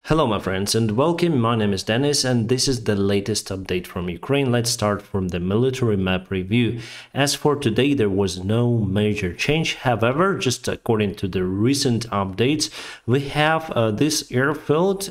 Hello my friends and welcome, my name is Dennis and this is the latest update from Ukraine. Let's start from the military map review. As for today, there was no major change. However, just according to the recent updates, we have this airfield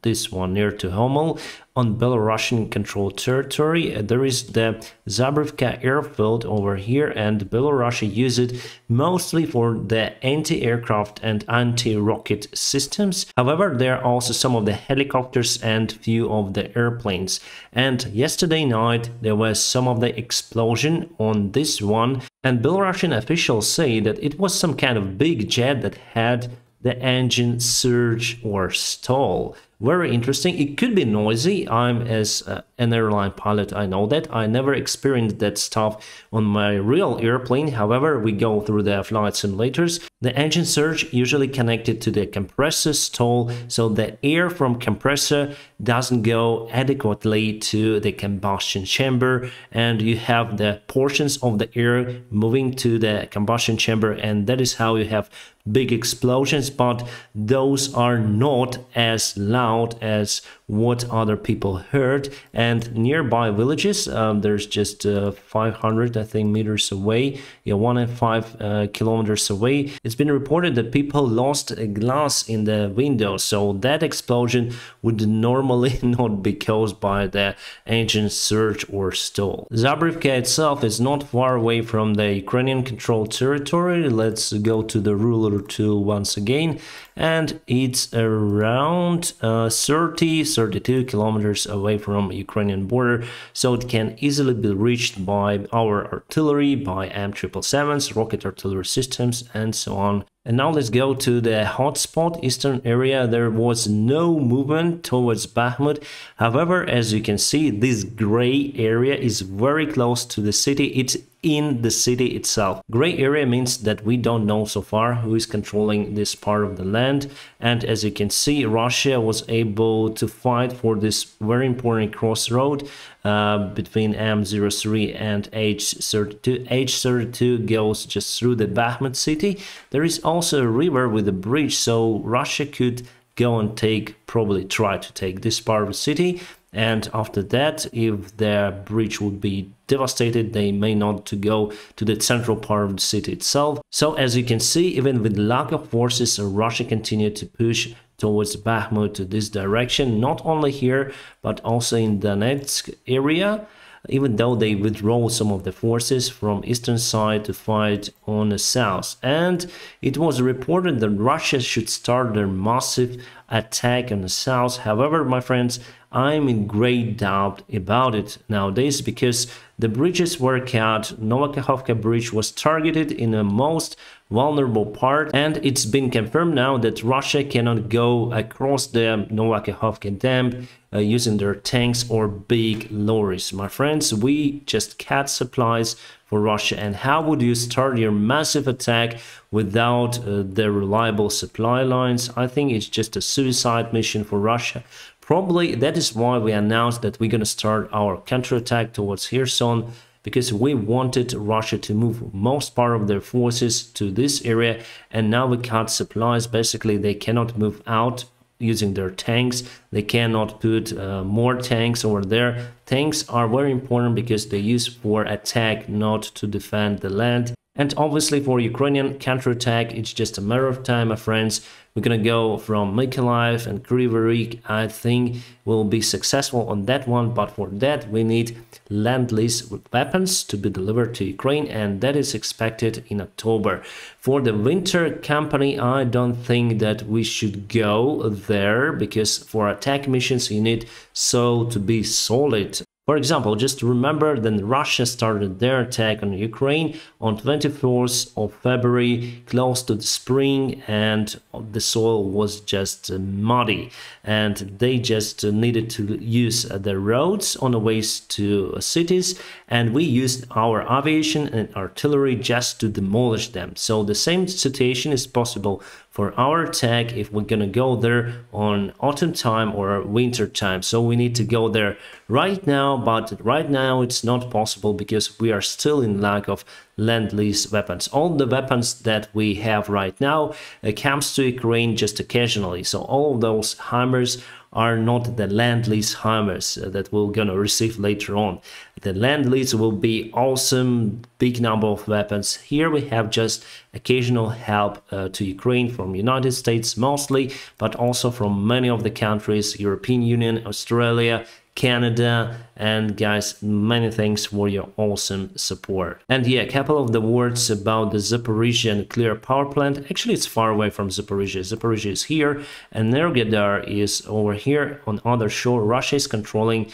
this one near to Homel on Belarusian controlled territory. There is the Zabrivka Airfield over here, and Belarus uses it mostly for the anti-aircraft and anti-rocket systems. However, there are also some of the helicopters and few of the airplanes. And yesterday night there was some of the explosion on this one, and Belarusian officials say that it was some kind of big jet that had the engine surge or stall. Very interesting. It could be noisy. I'm as an airline pilot, I know that. I never experienced that stuff on my real airplane. However, we go through the flight simulators. The engine surge usually connected to the compressor stall, so the air from compressor doesn't go adequately to the combustion chamber, and you have the portions of the air moving to the combustion chamber, and that is how you have big explosions, but those are not as loud as what other people heard. And nearby villages, there's just 500 I think meters away, 1.5 kilometers away, it's been reported that people lost a glass in the window. So that explosion would normally not be caused by the engine surge or stall. Zabrivka itself is not far away from the Ukrainian controlled territory. Let's go to the ruler tool once again, and it's around 32 kilometers away from Ukrainian border, so it can easily be reached by our artillery, by M777s, rocket artillery systems, and so on. And now let's go to the hotspot eastern area. There was no movement towards Bakhmut. However, as you can see, this gray area is very close to the city. It's in the city itself. Gray area means that we don't know so far who is controlling this part of the land. And as you can see, Russia was able to fight for this very important crossroad between M03 and H32. H32 goes just through the Bakhmut city. There is also a river with a bridge, so Russia could go and probably try to take this part of the city. And after that, if the bridge would be devastated, they may not to go to the central part of the city itself. So as you can see, even with lack of forces, Russia continued to push towards Bakhmut to this direction, not only here, but also in the Donetsk area, even though they withdraw some of the forces from eastern side to fight on the south. And it was reported that Russia should start their massive attack on the south. However, my friends, I'm in great doubt about it nowadays, because the bridges were cut. Novakhovka bridge was targeted in the most vulnerable part, and it's been confirmed now that Russia cannot go across the Novakhovka dam using their tanks or big lorries. My friends, we just cut supplies for Russia, and how would you start your massive attack without the reliable supply lines? I think it's just a suicide mission for Russia. Probably that is why we announced that we're going to start our counterattack towards Kherson, because we wanted Russia to move most part of their forces to this area, and now we cut supplies. Basically, they cannot move out using their tanks. They cannot put more tanks over there. Tanks are very important because they use for attack, not to defend the land. And obviously for Ukrainian counterattack, it's just a matter of time, my friends. We're gonna go from Mykolaiv and Kryvyi Rih. I think we'll be successful on that one, but for that we need Lend-Lease with weapons to be delivered to Ukraine, and that is expected in October. For the winter campaign, I don't think that we should go there, because for attack missions you need to be solid. For example, just remember that Russia started their attack on Ukraine on 24th of February, close to the spring, and the soil was just muddy, and they just needed to use the roads on the ways to cities, and we used our aviation and artillery just to demolish them. So the same situation is possible for our attack if we're gonna go there on autumn time or winter time. So we need to go there right now, but right now it's not possible because we are still in lack of Lend-Lease weapons. All the weapons that we have right now comes to Ukraine just occasionally. So all of those HIMARS are not the Lend-Lease HIMARS that we're gonna receive later on. The Lend-Lease will be awesome, big number of weapons. Here we have just occasional help to Ukraine from United States mostly, but also from many of the countries, European Union, Australia, Canada, and guys, many thanks for your awesome support. And yeah, a couple of the words about the Zaporizhia nuclear power plant. Actually, it's far away from Zaporizhia. Zaporizhia is here, and Energodar is over here on other shore. Russia is controlling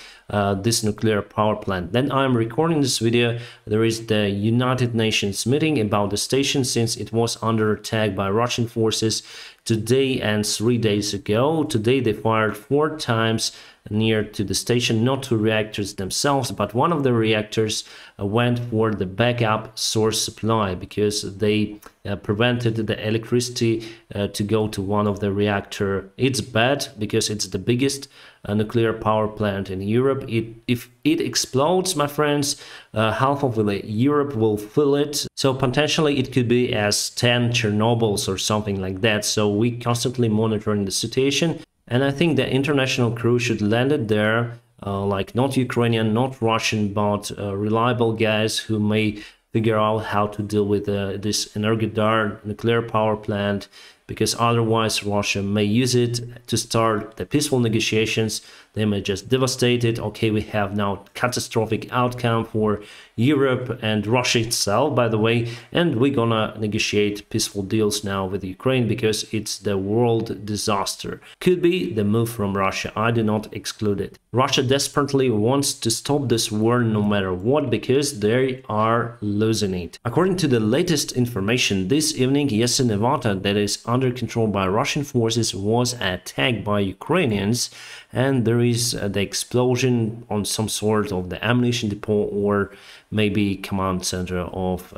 this nuclear power plant. Then I'm recording this video. There is the United Nations meeting about the station since it was under attack by Russian forces today and 3 days ago. Today they fired 4 times near to the station, not 2 reactors themselves, but one of the reactors went for the backup source supply because they prevented the electricity to go to one of the reactor. It's bad because it's the biggest nuclear power plant in Europe. If it explodes, my friends, half of Europe will feel it. So potentially it could be as 10 Chernobyls or something like that. So we constantly monitoring the situation. And I think the international crew should land it there, like not Ukrainian, not Russian, but reliable guys who may figure out how to deal with this Energodar nuclear power plant, because otherwise Russia may use it to start the peaceful negotiations. They may just devastate it. Okay, we have now catastrophic outcome for Europe and Russia itself, by the way, and we're gonna negotiate peaceful deals now with Ukraine because it's the world disaster. Could be the move from Russia. I do not exclude it. Russia desperately wants to stop this war no matter what because they are losing it. According to the latest information, this evening, Nevada, that is under control by Russian forces, was attacked by Ukrainians, and there is the explosion on some sort of the ammunition depot or maybe command center of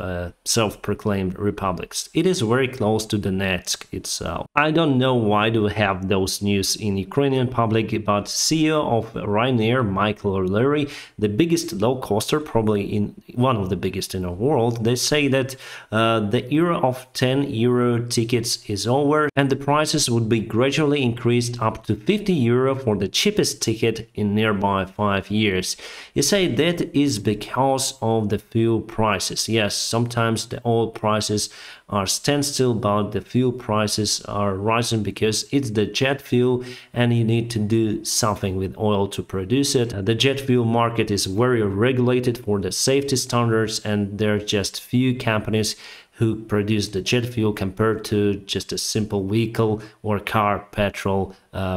self-proclaimed republics. It is very close to Donetsk itself. I don't know why do we have those news in Ukrainian public, but CEO of Ryanair, Michael O'Leary, the biggest low-coster, probably in one of the biggest in the world, they say that the era of 10 euro tickets is over and the prices would be gradually increased up to 50 euro for the cheapest ticket in nearby 5 years. You say that is because of the fuel prices. Yes, sometimes the oil prices are standstill, but the fuel prices are rising because it's the jet fuel and you need to do something with oil to produce it. The jet fuel market is very regulated for the safety standards, and there are just few companies who produce the jet fuel compared to just a simple vehicle or car petrol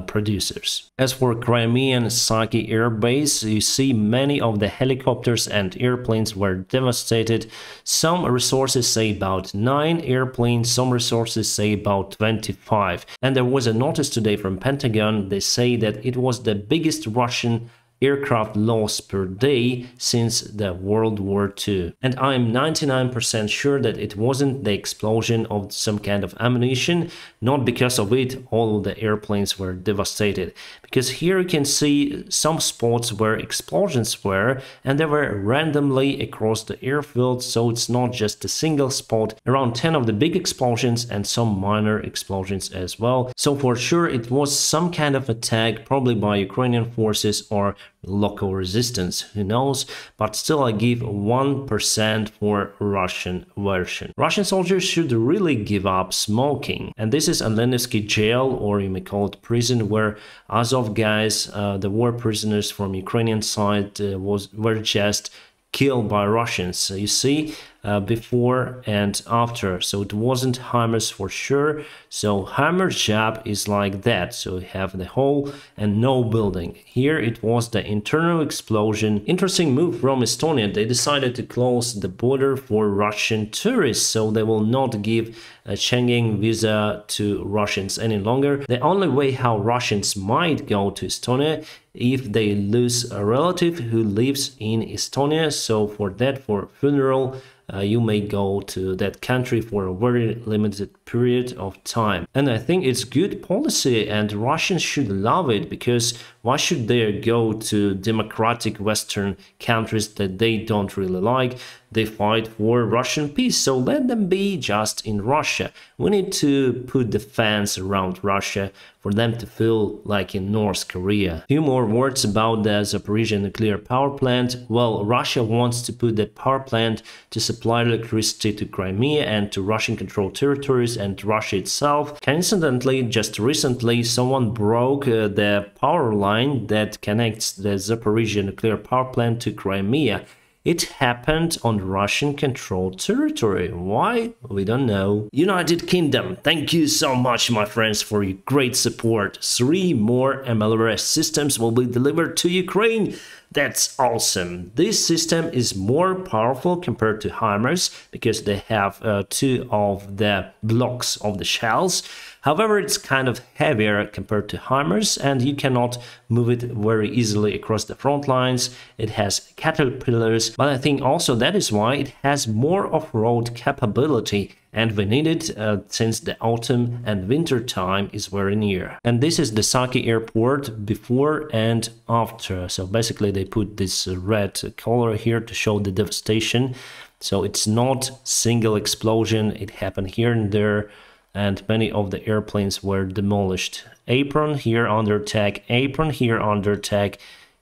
producers. As for Crimean Psyche Air Base, you see many of the helicopters and airplanes were devastated. Some resources say about 9 airplanes, some resources say about 25. And there was a notice today from Pentagon. They say that it was the biggest Russian aircraft loss per day since the World War II. And I'm 99% sure that it wasn't the explosion of some kind of ammunition. Not because of it, all of the airplanes were devastated. Because here you can see some spots where explosions were, and they were randomly across the airfield, so it's not just a single spot. Around 10 of the big explosions and some minor explosions as well. So for sure it was some kind of attack, probably by Ukrainian forces or local resistance, who knows, but still I give 1% for Russian version. Russian soldiers should really give up smoking, and this is Atlantis Jail, or you may call it prison, where Azov guys, the war prisoners from Ukrainian side, were just killed by Russians. You see, before and after, so it wasn't HIMARS for sure. So HIMARS job is like that, so you have the hole and no building. Here it was the internal explosion. Interesting move from Estonia. They decided to close the border for Russian tourists, so they will not give a Schengen visa to Russians any longer. The only way how Russians might go to Estonia if they lose a relative who lives in Estonia. So for that, for funeral, you may go to that country for a very limited period of time. And I think it's good policy, and Russians should love it, because Why should they go to democratic Western countries that they don't really like? They fight for Russian peace, so let them be just in Russia. We need to put the fence around Russia for them to feel like in North Korea. Few more words about the Zabrivka nuclear power plant. Well, Russia wants to put the power plant to supply electricity to Crimea and to Russian-controlled territories and Russia itself. Coincidentally, just recently, someone broke the power line that connects the Zabrivka nuclear power plant to Crimea. It happened on Russian-controlled territory. Why? We don't know. United Kingdom, thank you so much, my friends, for your great support. 3 more MLRS systems will be delivered to Ukraine. That's awesome. This system is more powerful compared to HIMARS because they have 2 of the blocks of the shells. However, it's kind of heavier compared to HIMARS and you cannot move it very easily across the front lines. It has caterpillars, but I think also that is why it has more off-road capability and we need it since the autumn and winter time is very near. And this is the Saki airport before and after. So basically they put this red color here to show the devastation. So it's not single explosion, it happened here and there. And many of the airplanes were demolished. Apron here under attack, apron here under attack,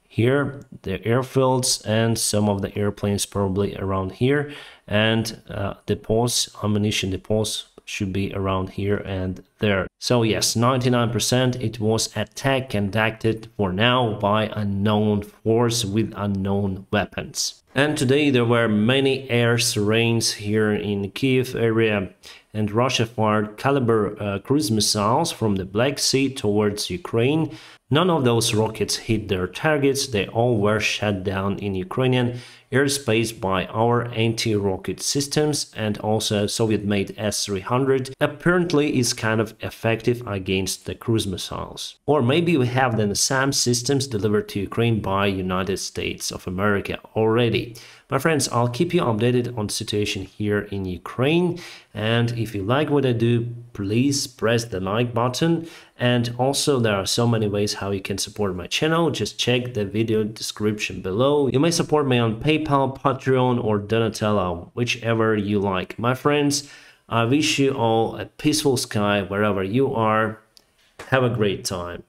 here the airfields and some of the airplanes probably around here, and depots, ammunition depots should be around here and there. So yes, 99% it was attack conducted for now by unknown force with unknown weapons. And today there were many air raids here in Kiev area, and Russia fired caliber cruise missiles from the Black Sea towards Ukraine. None of those rockets hit their targets, they all were shot down in Ukrainian airspace by our anti-rocket systems, and also Soviet-made S-300 apparently is kind of effective against the cruise missiles. Or maybe we have the SAM systems delivered to Ukraine by United States of America already. My friends, I'll keep you updated on the situation here in Ukraine, and if you like what I do, please press the like button. And also there are so many ways how you can support my channel. Just check the video description below. You may support me on PayPal, Patreon or Donatello, whichever you like. My friends, I wish you all a peaceful sky wherever you are. Have a great time.